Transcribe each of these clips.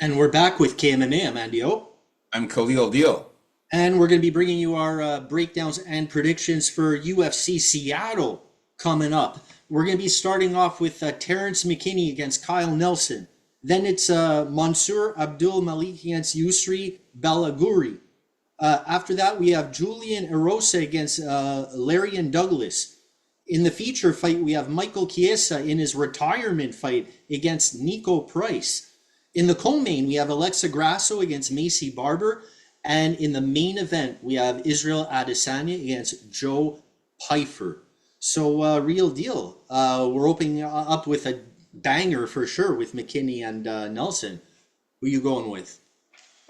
And we're back with KMMA. I'm Andy O. I'm Khalil Deal. And we're going to be bringing you our breakdowns and predictions for UFC Seattle coming up. We're going to be starting off with Terrence McKinney against Kyle Nelson. Then it's Mansour Abdul-Malik against Yusri Balaguri. After that, we have Julian Erosa against Larian Douglas. In the feature fight, we have Michael Chiesa in his retirement fight against Nico Price. In the co-main, we have Alexa Grasso against Macy Barber. And in the main event, we have Israel Adesanya against Joe Pyfer. So, real deal. We're opening up with a banger for sure with McKinney and Nelson. Who you going with?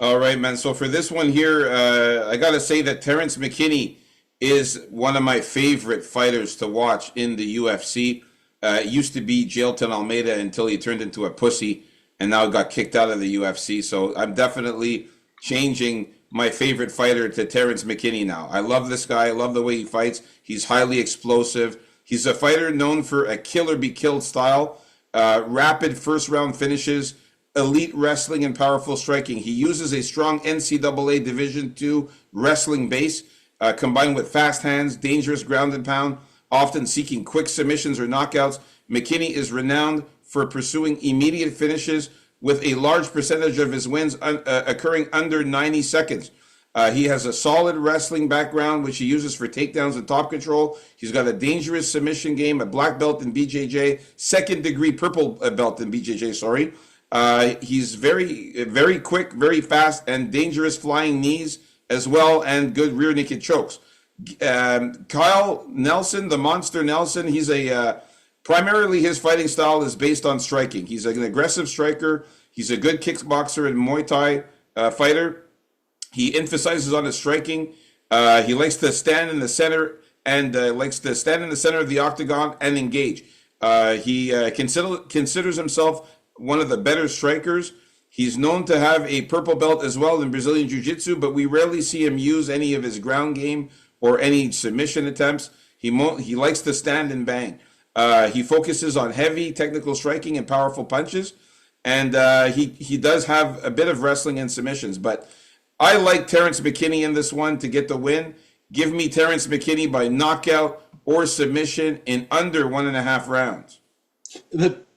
All right, man. So for this one here, I got to say that Terrence McKinney is one of my favorite fighters to watch in the UFC. It used to be Jailton Almeida until he turned into a pussy and now got kicked out of the UFC. So I'm definitely changing my favorite fighter to Terrence McKinney now. I love this guy. I love the way he fights. He's highly explosive. He's a fighter known for a kill or be killed style, rapid first round finishes, elite wrestling, and powerful striking. He uses a strong NCAA Division II wrestling base, combined with fast hands, dangerous ground and pound, often seeking quick submissions or knockouts. McKinney is renowned for pursuing immediate finishes, with a large percentage of his wins occurring under 90 seconds. He has a solid wrestling background, which he uses for takedowns and top control. He's got a dangerous submission game, a black belt in BJJ, second degree purple belt in BJJ, sorry. He's very, very quick, very fast, and dangerous flying knees as well, and good rear naked chokes. Kyle Nelson, the Monster Nelson, he's a primarily his fighting style is based on striking. He's an aggressive striker. He's a good kickboxer and Muay Thai fighter. He emphasizes on his striking. He likes to stand in the center and likes to stand in the center of the octagon and engage. He considers himself one of the better strikers. He's known to have a purple belt as well in Brazilian Jiu-Jitsu, but we rarely see him use any of his ground game or any submission attempts. He likes to stand and bang. He focuses on heavy technical striking and powerful punches, and he does have a bit of wrestling and submissions. But I like Terrence McKinney in this one to get the win. Give me Terrence McKinney by knockout or submission in under 1.5 rounds.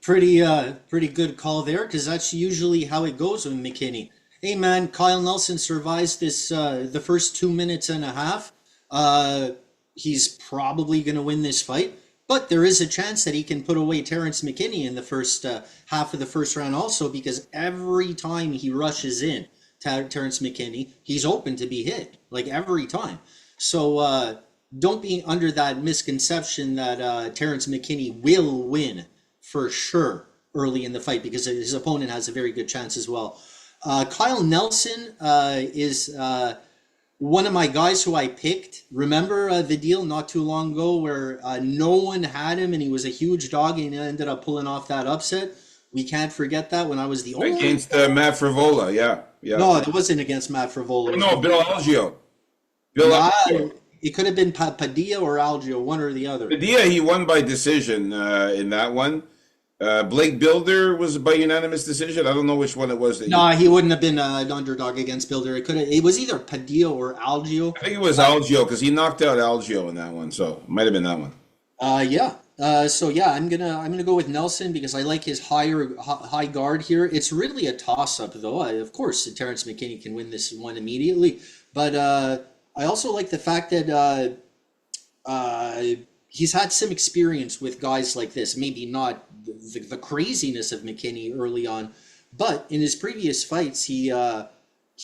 Pretty good call there, because that's usually how it goes with McKinney. Hey man, Kyle Nelson survives this the first 2 minutes and a half. He's probably going to win this fight. But there is a chance that he can put away Terrence McKinney in the first half of the first round also, because every time he rushes in, Terrence McKinney, he's open to be hit, like every time. So don't be under that misconception that Terrence McKinney will win for sure early in the fight, because his opponent has a very good chance as well. Kyle Nelson is one of my guys who I picked. Remember the deal not too long ago where no one had him and he was a huge dog and he ended up pulling off that upset? We can't forget that, when I was the only Against Matt Frivola, yeah. No, it wasn't against Matt Frivola. No, Bill Algeo. It could have been Padilla or Algeo, one or the other. Padilla, he won by decision in that one. Blake Builder was by unanimous decision. I don't know which one it was. No, he wouldn't have been an underdog against Builder. It was either Padilla or Algeo. I think it was Algeo, because he knocked out Algeo in that one, so it might have been that one. Yeah. So yeah, I'm gonna go with Nelson because I like his high guard here. It's really a toss up though. Of course, Terrence McKinney can win this one immediately, but I also like the fact that he's had some experience with guys like this. Maybe not the craziness of McKinney early on, but in his previous fights, he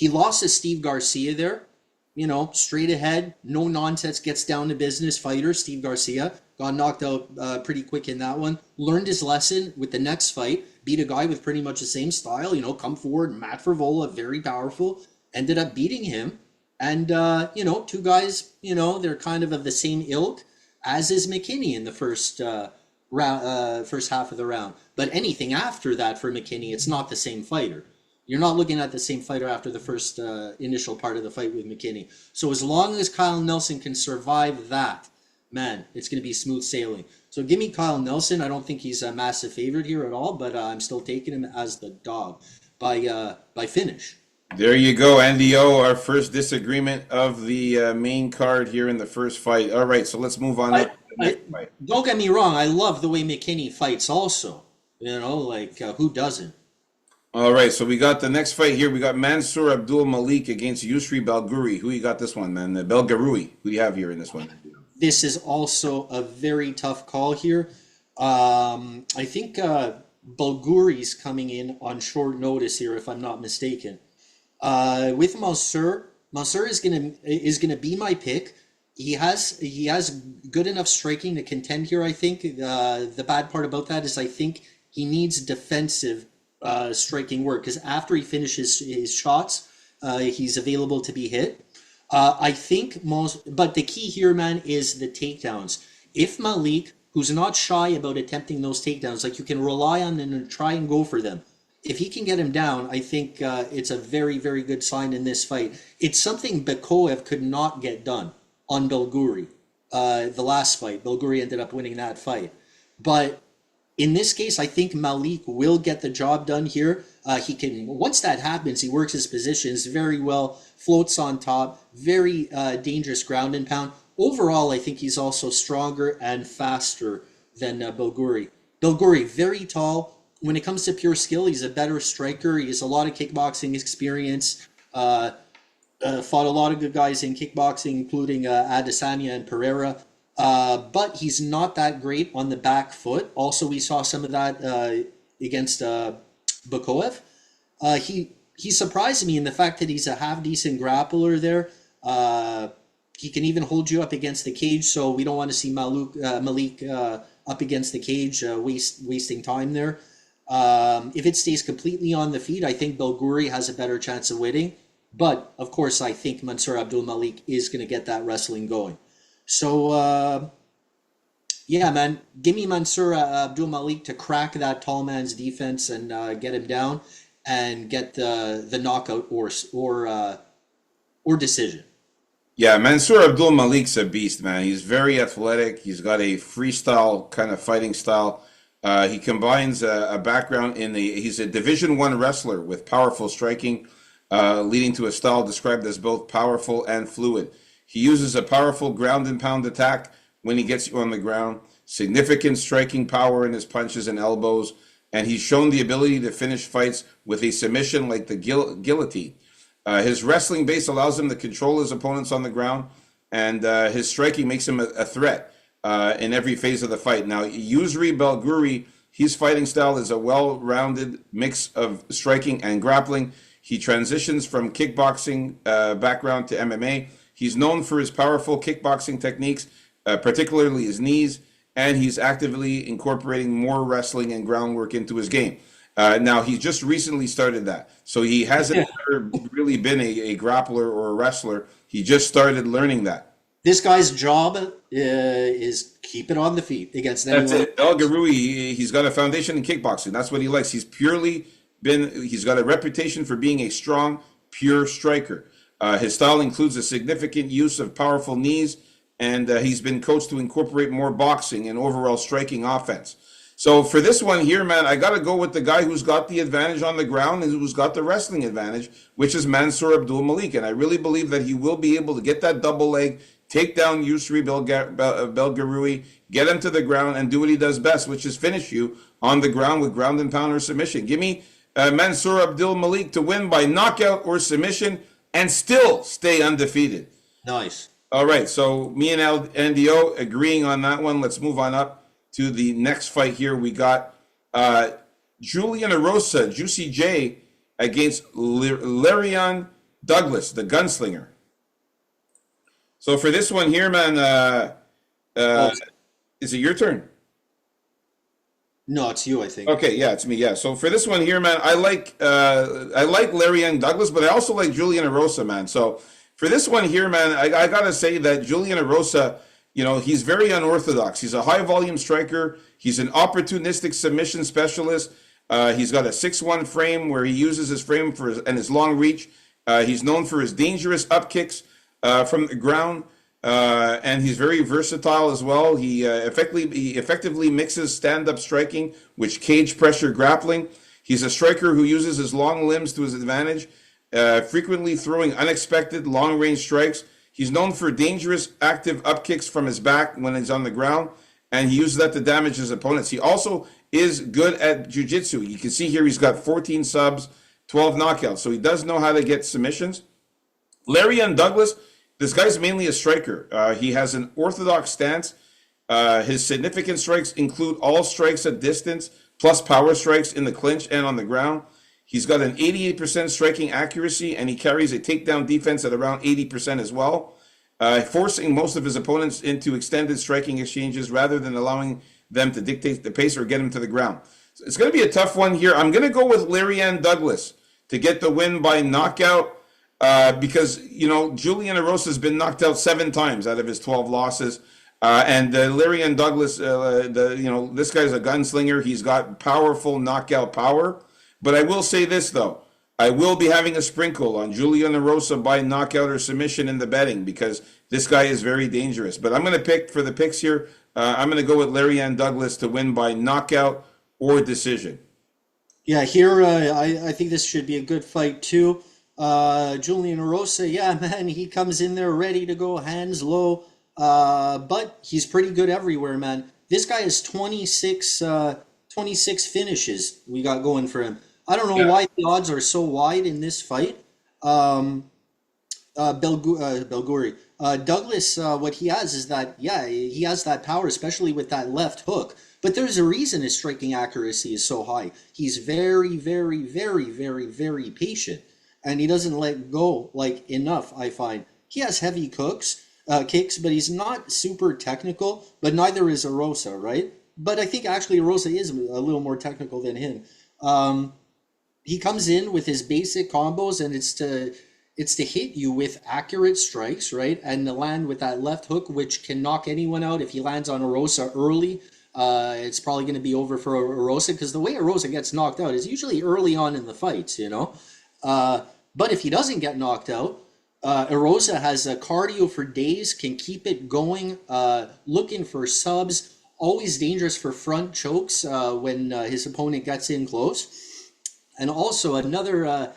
lost to Steve Garcia there. You know, straight ahead, no nonsense, gets down to business fighter. Steve Garcia got knocked out pretty quick in that one. Learned his lesson with the next fight. Beat a guy with pretty much the same style. You know, come forward. Matt Frivola, very powerful. Ended up beating him. And, two guys, they're kind of the same ilk, as is McKinney in the first half of the round. But anything after that for McKinney, it's not the same fighter. You're not looking at the same fighter after the first initial part of the fight with McKinney. So as long as Kyle Nelson can survive that, man, it's going to be smooth sailing. So give me Kyle Nelson. I don't think he's a massive favorite here at all, but I'm still taking him as the dog. by finish. There you go, NDO, our first disagreement of the main card here in the first fight. All right, so let's move on I, up to the I next fight. don't get me wrong. I love the way McKinney fights. Also, like who doesn't? All right, so we got the next fight here. We got Mansour Abdul-Malik against Yusri Belguri. Who you got this one, man? Belgaroui. Who do you have here in this one? This is also a very tough call here. I think Bulguri's coming in on short notice here, if I'm not mistaken. With Mansour is gonna be my pick. He has good enough striking to contend here. I think the bad part about that is I think he needs defensive striking work because after he finishes his shots, he's available to be hit. I think but the key here, man, is the takedowns. If Malik, who's not shy about attempting those takedowns, like you can rely on them and try and go for them. If he can get him down, I think it's a very, very good sign in this fight. It's something Bekoev could not get done on Belguri. The last fight, Belguri ended up winning that fight. But in this case, I think Malik will get the job done here. He can, once that happens, he works his positions very well, floats on top, very dangerous ground and pound. Overall, I think he's also stronger and faster than Belguri. Belguri, very tall. When it comes to pure skill, he's a better striker. He has a lot of kickboxing experience. Fought a lot of good guys in kickboxing, including Adesanya and Pereira. But he's not that great on the back foot. Also, we saw some of that against Bekoev. He surprised me in the fact that he's a half decent grappler there. He can even hold you up against the cage, so we don't want to see Malik up against the cage, wasting time there. If it stays completely on the feet, I think Belguri has a better chance of winning. But, of course, I think Mansour Abdul-Malik is going to get that wrestling going. So, yeah, man, give me Mansour Abdul-Malik to crack that tall man's defense and get him down and get the knockout or decision. Yeah, Mansour Abdul-Malik's a beast, man. He's very athletic. He's got a freestyle kind of fighting style. He combines a background he's a Division I wrestler with powerful striking, leading to a style described as both powerful and fluid. He uses a powerful ground and pound attack when he gets you on the ground, significant striking power in his punches and elbows, and he's shown the ability to finish fights with a submission like the guillotine. His wrestling base allows him to control his opponents on the ground, and his striking makes him a threat in every phase of the fight. Now, Yusri Belguri, his fighting style is a well-rounded mix of striking and grappling. He transitions from kickboxing background to MMA. He's known for his powerful kickboxing techniques, particularly his knees, and he's actively incorporating more wrestling and groundwork into his game. Now, he's just recently started that. So he hasn't really been a grappler or a wrestler. He just started learning that. This guy's job is keep it on the feet against anyone. That's it. Belgaroui, he's got a foundation in kickboxing. That's what he likes. He's got a reputation for being a strong, pure striker. His style includes a significant use of powerful knees, and he's been coached to incorporate more boxing and overall striking offense. So for this one here, man, I got to go with the guy who's got the advantage on the ground and who's got the wrestling advantage, which is Mansour Abdul-Malik. And I really believe that he will be able to get that double leg, take down Yusri Belgaroui, get him to the ground, and do what he does best, which is finish you on the ground with ground and pound or submission. Give me Mansour Abdul-Malik to win by knockout or submission and still stay undefeated. Nice. All right, so me and NDO agreeing on that one. Let's move on up to the next fight here. We got Julian Erosa, Juicy J, against Larian Douglas, the gunslinger. So for this one here, man, is it your turn? No, it's you, I think. Okay, yeah, it's me. Yeah. So for this one here, man, I like Larian Douglas, but I also like Julian Erosa, man. So for this one here, man, I gotta say that Julian Erosa, he's very unorthodox. He's a high volume striker. He's an opportunistic submission specialist. He's got a 6'1" frame where he uses his frame and his long reach. He's known for his dangerous up kicks from the ground. And he's very versatile as well. He effectively mixes stand-up striking with cage pressure grappling. He's a striker who uses his long limbs to his advantage, frequently throwing unexpected long-range strikes. He's known for dangerous, active up kicks from his back when he's on the ground, and he uses that to damage his opponents. He also is good at jiu-jitsu. You can see here he's got 14 subs, 12 knockouts, so he does know how to get submissions. Larry Douglas, this guy's mainly a striker. He has an orthodox stance. His significant strikes include all strikes at distance, plus power strikes in the clinch and on the ground. He's got an 88% striking accuracy, and he carries a takedown defense at around 80% as well, forcing most of his opponents into extended striking exchanges rather than allowing them to dictate the pace or get him to the ground. So it's going to be a tough one here. I'm going to go with Larry Douglas to get the win by knockout because, you know, Julian Erosa has been knocked out 7 times out of his 12 losses. And Larry Douglas, this guy's a gunslinger. He's got powerful knockout power. But I will say this, though. I will be having a sprinkle on Julian Erosa by knockout or submission in the betting because this guy is very dangerous. But I'm going to pick for the picks here. I'm going to go with Larry Douglas to win by knockout or decision. Yeah, here I think this should be a good fight too. Julian Erosa, yeah, man, he comes in there ready to go, hands low. But he's pretty good everywhere, man. This guy has 26 finishes we got going for him. I don't know why the odds are so wide in this fight. Belguri. Douglas, what he has is that, he has that power, especially with that left hook. But there's a reason his striking accuracy is so high. He's very, very, very, very, very patient. And he doesn't let go, enough, I find. He has heavy kicks, but he's not super technical, but neither is Erosa, right? But I think actually Erosa is a little more technical than him. He comes in with his basic combos, and it's to hit you with accurate strikes, right? And to land with that left hook, which can knock anyone out. If he lands on Erosa early, it's probably going to be over for Erosa, because the way Erosa gets knocked out is usually early on in the fights, you know? But if he doesn't get knocked out, Erosa has a cardio for days, can keep it going, looking for subs, always dangerous for front chokes when his opponent gets in close. And also another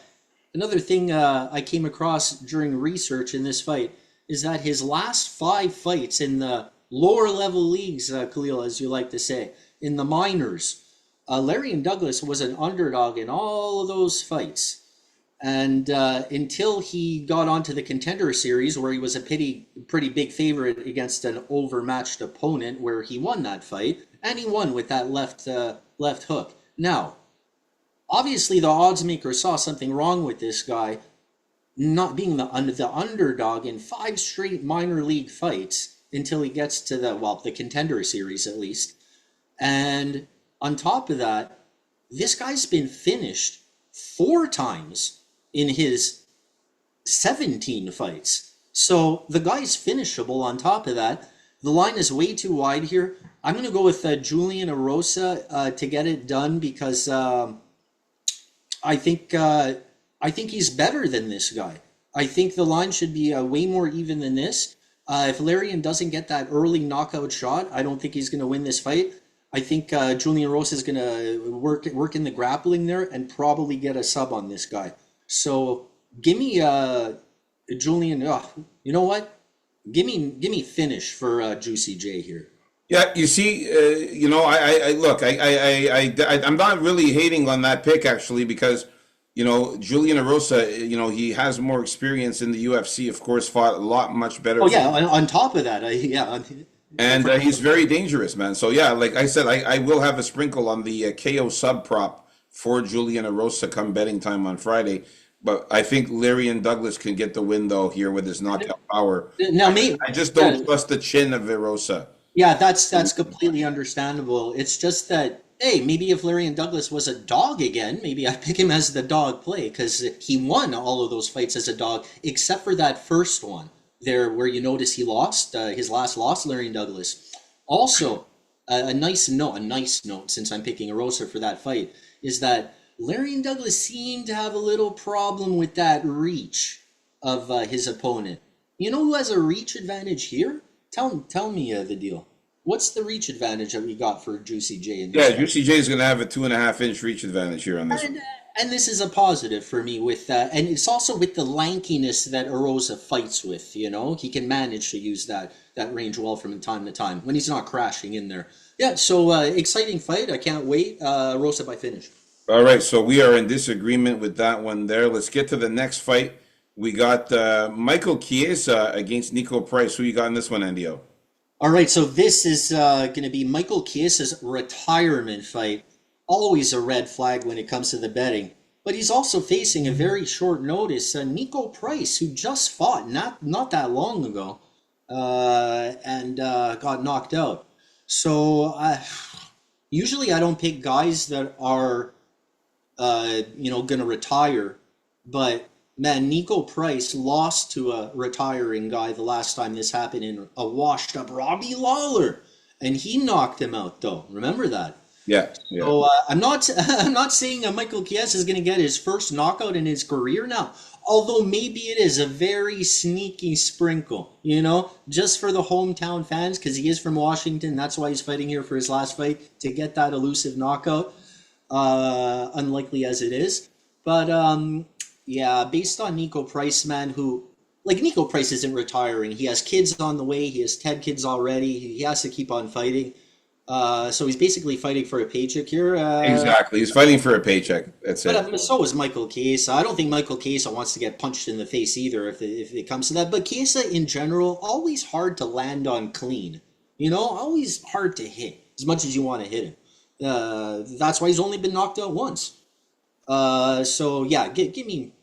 thing I came across during research in this fight is that his last 5 fights in the lower level leagues, Khalil, as you like to say, in the minors, Larry Douglas was an underdog in all of those fights. And until he got onto the Contender Series, where he was a pretty big favorite against an overmatched opponent, where he won that fight, and he won with that left hook. Now, obviously the odds maker saw something wrong with this guy not being the underdog in 5 straight minor league fights until he gets to the Contender Series at least. And on top of that, this guy's been finished 4 times in his 17 fights. So the guy's finishable on top of that. The line is way too wide here. I'm going to go with Julian Erosa to get it done because I think he's better than this guy. I think the line should be way more even than this. If Larian doesn't get that early knockout shot, I don't think he's going to win this fight. I think Julian Erosa is going to work in the grappling there and probably get a sub on this guy. So give me Julian. You know what? Give me finish for Juicy J here. Yeah, you see, I'm not really hating on that pick actually because, Julian Erosa, he has more experience in the UFC. Of course, fought a lot much better. Oh yeah, on top of that, and he's very dangerous, man. So yeah, like I said, I will have a sprinkle on the KO sub prop for Julian Erosa come betting time on Friday. But I think Larry Douglas can get the win though here with his knockout power. Now, I just don't trust the chin of Erosa. Yeah, that's completely understandable. It's just that, hey, maybe if Larry Douglas was a dog again, maybe I pick him as the dog play because he won all of those fights as a dog, except for that first one there where you notice he lost his last loss, Larry Douglas. Also, a nice note since I'm picking Erosa for that fight is that Larry Douglas seemed to have a little problem with that reach of his opponent. You know who has a reach advantage here? Tell me the deal. What's the reach advantage that we got for Juicy J in this Yeah, fight? Juicy J is going to have a 2.5 inch reach advantage here on this one. And this is a positive for me with that, and it's also with the lankiness that Erosa fights with. You know, he can manage to use that range well from time to time when he's not crashing in there. Yeah, so exciting fight. I can't wait. Erosa by finish. All right, so we are in disagreement with that one there. Let's get to the next fight. We got Michael Chiesa against Nico Price. Who you got in this one, Andio? All right, so this is going to be Michael Chiesa's retirement fight. Always a red flag when it comes to the betting. But he's also facing a very short notice, Nico Price, who just fought not that long ago and got knocked out. So usually I don't pick guys that are, going to retire. But man, Nico Price lost to a retiring guy the last time this happened in a washed up Robbie Lawler. And he knocked him out, though. Remember that? Yeah, yeah. So I'm not I'm not saying Michael Chiesa is going to get his first knockout in his career now. Although maybe it is a very sneaky sprinkle, just for the hometown fans because he is from Washington. That's why he's fighting here for his last fight to get that elusive knockout. Unlikely as it is, but yeah, based on Nico Price, man, who Nico Price isn't retiring. He has kids on the way. He has 10 kids already. He has to keep on fighting. So he's basically fighting for a paycheck here. Exactly. He's fighting for a paycheck. That's it. But so is Michael Chiesa. I don't think Michael Chiesa wants to get punched in the face either if it comes to that. But Chiesa in general, always hard to land on clean. Always hard to hit as much as you want to hit him. That's why he's only been knocked out once. So yeah, give me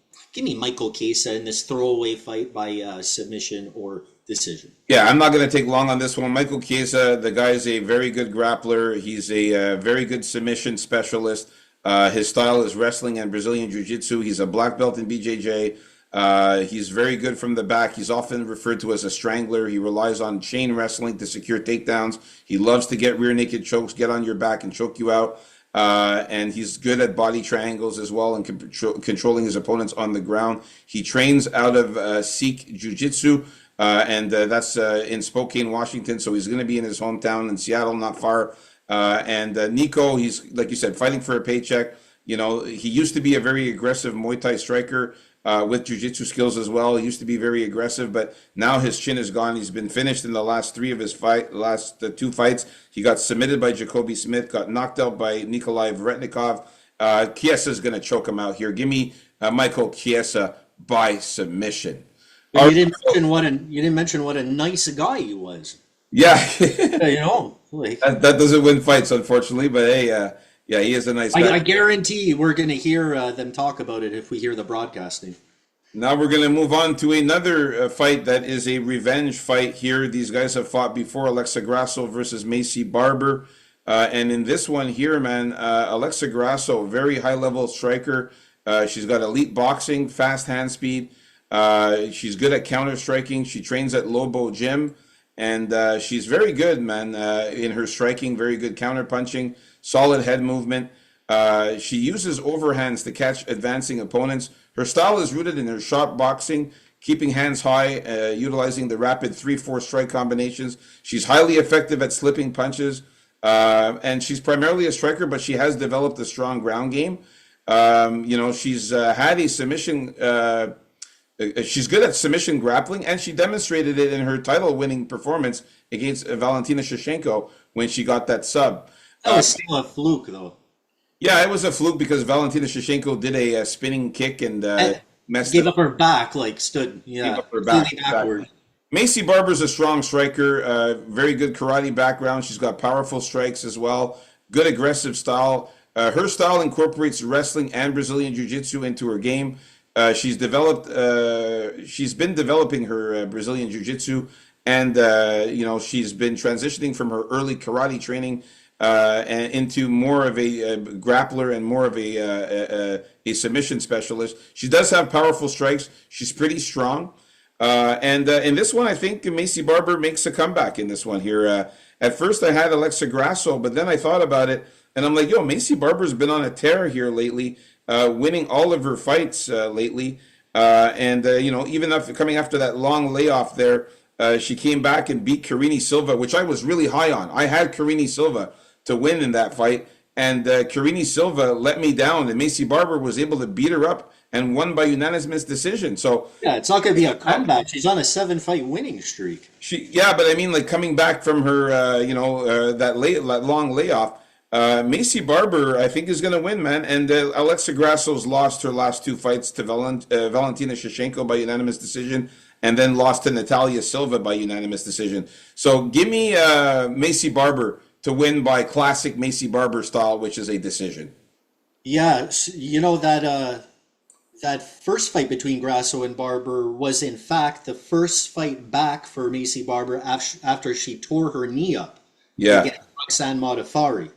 Michael Chiesa in this throwaway fight by submission or decision. Yeah, I'm not going to take long on this one. Michael Chiesa, the guy is a very good grappler. He's a very good submission specialist. His style is wrestling and Brazilian Jiu-Jitsu. He's a black belt in BJJ. He's very good from the back. He's often referred to as a strangler. He relies on chain wrestling to secure takedowns. He loves to get rear naked chokes, get on your back and choke you out. And he's good at body triangles as well and controlling his opponents on the ground. He trains out of Sikh Jiu-Jitsu. And that's in Spokane, Washington. So he's going to be in his hometown in Seattle, not far. And Nico, he's, like you said, fighting for a paycheck. He used to be a very aggressive Muay Thai striker with jiu-jitsu skills as well. He used to be very aggressive, but now his chin is gone. He's been finished in the last two fights. He got submitted by Jacoby Smith, got knocked out by Nikolai Vretnikov. Chiesa is going to choke him out here. Give me Michael Chiesa by submission. You didn't mention what a nice guy he was. Yeah, that doesn't win fights, unfortunately. But hey, yeah, he is a nice guy. I guarantee we're going to hear them talk about it if we hear the broadcasting. Now we're going to move on to another fight that is a revenge fight here. These guys have fought before, Alexa Grasso versus Macy Barber. And in this one here, man, Alexa Grasso, very high-level striker. She's got elite boxing, fast hand speed. She's good at counter striking. She trains at Lobo Gym, and she's very good, man, in her striking. Very good counter punching, solid head movement. She uses overhands to catch advancing opponents. Her style is rooted in her sharp boxing, keeping hands high, utilizing the rapid 3-4 strike combinations. She's highly effective at slipping punches, and she's primarily a striker, but she has developed a strong ground game. She's had a submission. She's good at submission grappling, and she demonstrated it in her title-winning performance against Valentina Shevchenko when she got that sub. That was still a fluke, though. Yeah, it was a fluke because Valentina Shevchenko did a spinning kick and gave up her back, stood, gave up her back. Backward. Macy Barber's a strong striker, very good karate background. She's got powerful strikes as well, good aggressive style. Her style incorporates wrestling and Brazilian Jiu-Jitsu into her game. She's been developing her Brazilian Jiu-Jitsu, and she's been transitioning from her early karate training and into more of a grappler and more of a submission specialist. She does have powerful strikes. She's pretty strong, and in this one, I think Macy Barber makes a comeback in this one here. At first, I had Alexa Grasso, but then I thought about it, and I'm like, Macy Barber's been on a tear here lately. Winning all of her fights lately, and even after coming after that long layoff there, She came back and beat Karine Silva, which I was really high on. I had Karine Silva to win in that fight, and Karine Silva let me down, and Macy Barber was able to beat her up and won by unanimous decision. So Yeah, it's not going to be a comeback. She's on a 7-fight winning streak. yeah, but I mean, like coming back from her, that long layoff, Macy Barber, I think, is going to win, man. And Alexa Grasso's lost her last two fights to Valentina Shevchenko by unanimous decision, and then lost to Natalia Silva by unanimous decision. So give me Macy Barber to win by classic Macy Barber style, which is a decision. Yeah, you know that first fight between Grasso and Barber was in fact the first fight back for Macy Barber after she tore her knee up Yeah. against Roxanne Modafferi.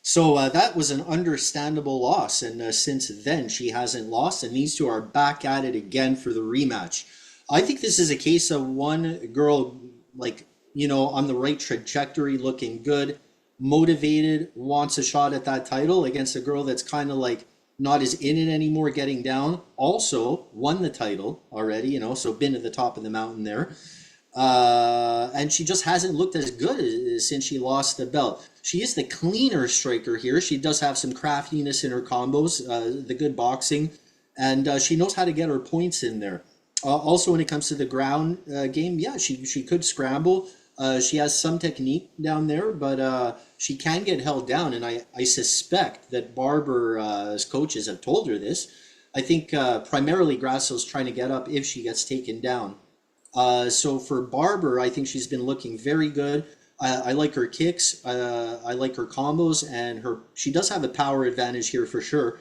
So that was an understandable loss, and since then she hasn't lost, and these two are back at it again for the rematch. I think this is a case of one girl, like, on the right trajectory, looking good, motivated, wants a shot at that title against a girl that's kind of like not as in it anymore, getting down. Also won the title already, so been at the top of the mountain there. And she just hasn't looked as good since she lost the belt. She is the cleaner striker here. She does have some craftiness in her combos, the good boxing, and she knows how to get her points in there. Also, when it comes to the ground game, yeah, she could scramble. She has some technique down there, but she can get held down, and I suspect that Barber's coaches have told her this. I think primarily Grasso's trying to get up if she gets taken down. So for Barber, I think she's been looking very good. I like her kicks. I like her combos, and she does have a power advantage here for sure.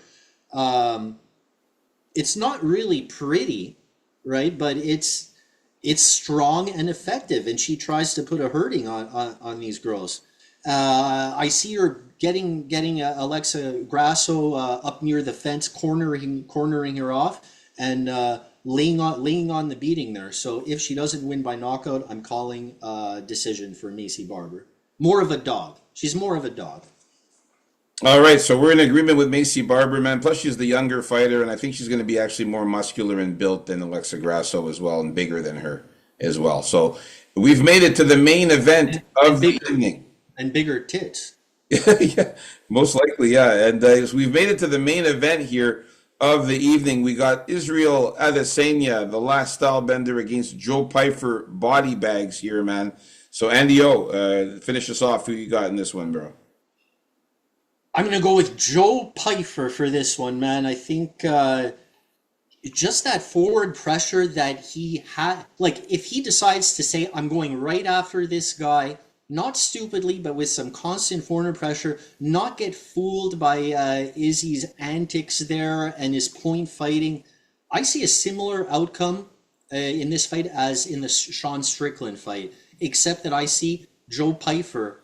It's not really pretty, right? But it's strong and effective, and she tries to put a hurting on these girls. I see her getting Alexa Grasso up near the fence, cornering her off, and laying on the beating there. So if she doesn't win by knockout, I'm calling decision for Macy Barber. More of a dog. She's more of a dog. All right, so we're in agreement with Macy Barber, man. Plus, she's the younger fighter, and I think she's going to be actually more muscular and built than Alexa Grasso as well, and bigger than her as well. So we've made it to the main event of the evening. And bigger tits. Yeah, most likely, yeah. And so we've made it to the main event here of the evening. We got Israel Adesanya, the last style bender, against Joe Pyfer, body bags here, man. So Andy O, finish us off. Who you got in this one, bro? I'm going to go with Joe Pyfer for this one, man. I think just that forward pressure that he had, like if he decides to say, I'm going right after this guy, not stupidly, but with some constant forward pressure, not get fooled by Izzy's antics there and his point fighting. I see a similar outcome in this fight as in the Sean Strickland fight, except that I see Joe Pyfer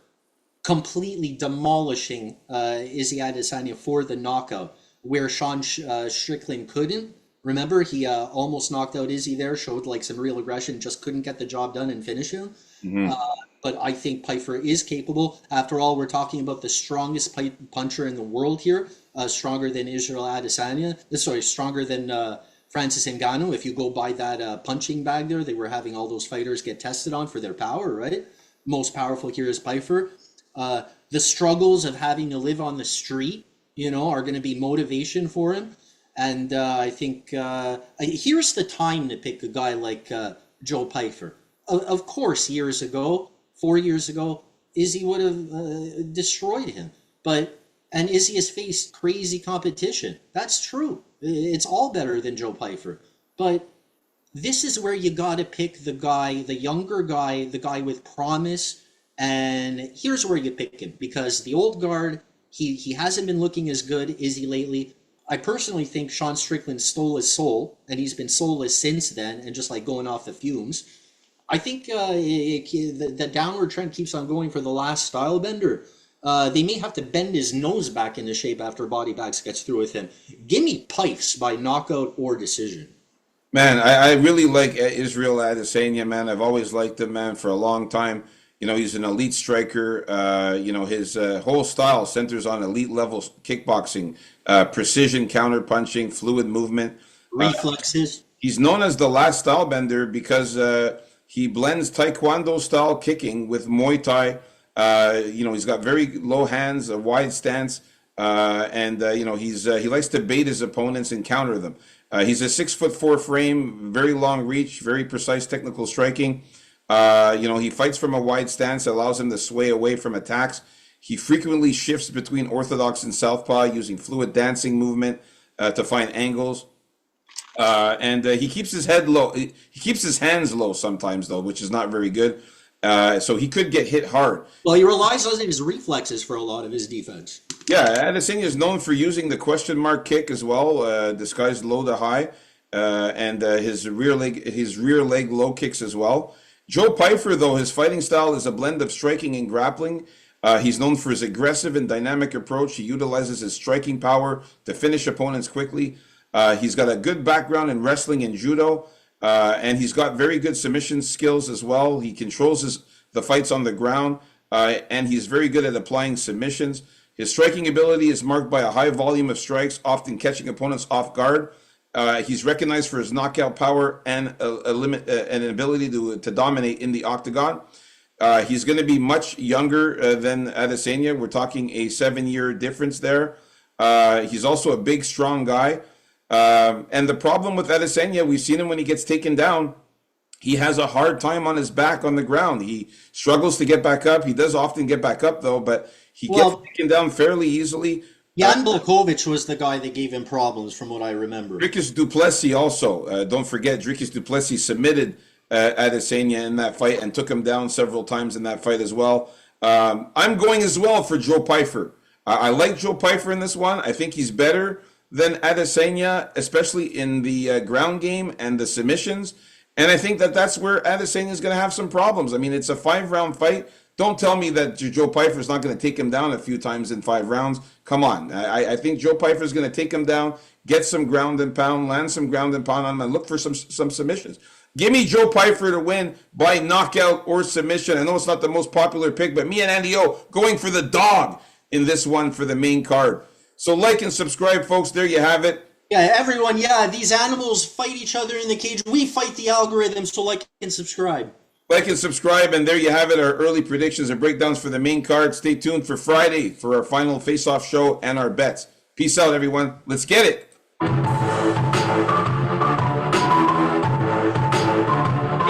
completely demolishing Izzy Adesanya for the knockout, where Sean Strickland couldn't. Remember, he almost knocked out Izzy there, showed like some real aggression, just couldn't get the job done and finish him. Mm-hmm. But I think Pyfer is capable. After all, we're talking about the strongest puncher in the world here, stronger than Israel Adesanya. Sorry, stronger than Francis Ngannou. If you go by that punching bag there, they were having all those fighters get tested on for their power, right? Most powerful here is Pyfer. The struggles of having to live on the street, are going to be motivation for him. And I think here's the time to pick a guy like Joe Pyfer. Of course, 4 years ago, Izzy would have destroyed him. And Izzy has faced crazy competition. That's true. It's all better than Joe Pyfer. But this is where you got to pick the guy, the younger guy, the guy with promise. And here's where you pick him, because the old guard, he hasn't been looking as good, Izzy, lately. I personally think Sean Strickland stole his soul, and he's been soulless since then, and just like going off the fumes. I think the downward trend keeps on going for the last style bender. They may have to bend his nose back into shape after Body Bags gets through with him. Give me Pipes by knockout or decision. Man, I really like Israel Adesanya, man. I've always liked him, man, for a long time. He's an elite striker. His whole style centers on elite level kickboxing, precision counterpunching, fluid movement. Reflexes. He's known as the last style bender because He blends Taekwondo style kicking with Muay Thai. He's got very low hands, a wide stance, and he likes to bait his opponents and counter them. He's a 6'4" frame, very long reach, very precise technical striking. He fights from a wide stance that allows him to sway away from attacks. He frequently shifts between orthodox and southpaw using fluid dancing movement to find angles. And he keeps his head low. He keeps his hands low sometimes, though, which is not very good. So he could get hit hard. Well, he relies on his reflexes for a lot of his defense. Yeah, Adesanya is known for using the question mark kick as well, disguised low to high, and his rear leg low kicks as well. Joe Pyfer, though, his fighting style is a blend of striking and grappling. He's known for his aggressive and dynamic approach. He utilizes his striking power to finish opponents quickly. He's got a good background in wrestling and judo, and he's got very good submission skills as well. He controls the fights on the ground, and he's very good at applying submissions. His striking ability is marked by a high volume of strikes, often catching opponents off guard. He's recognized for his knockout power and an ability to dominate in the octagon. He's going to be much younger than Adesanya. We're talking a 7-year difference there. He's also a big, strong guy. And the problem with Adesanya, we've seen him when he gets taken down. He has a hard time on his back on the ground. He struggles to get back up. He does often get back up, though, but he gets taken down fairly easily. Jan Blachowicz was the guy that gave him problems, from what I remember. Dricus du Plessis also. Don't forget, Dricus du Plessis submitted Adesanya in that fight and took him down several times in that fight as well. I'm going as well for Joe Pyfer. I like Joe Pyfer in this one. I think he's better than Adesanya, especially in the ground game and the submissions. And I think that's where Adesanya is going to have some problems. I mean, it's a 5-round fight. Don't tell me that Joe Pyfer is not going to take him down a few times in 5 rounds. Come on. I think Joe Pyfer is going to take him down, get some ground and pound, land some ground and pound on him, and look for some submissions. Give me Joe Pyfer to win by knockout or submission. I know it's not the most popular pick, but me and Andy O going for the dog in this one for the main card. So like and subscribe, folks. There you have it. Yeah, everyone, these animals fight each other in the cage. We fight the algorithm, so like and subscribe. Like and subscribe, and there you have it, our early predictions and breakdowns for the main card. Stay tuned for Friday for our final face-off show and our bets. Peace out, everyone. Let's get it.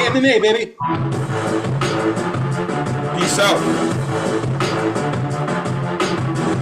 MMA, baby. Peace out.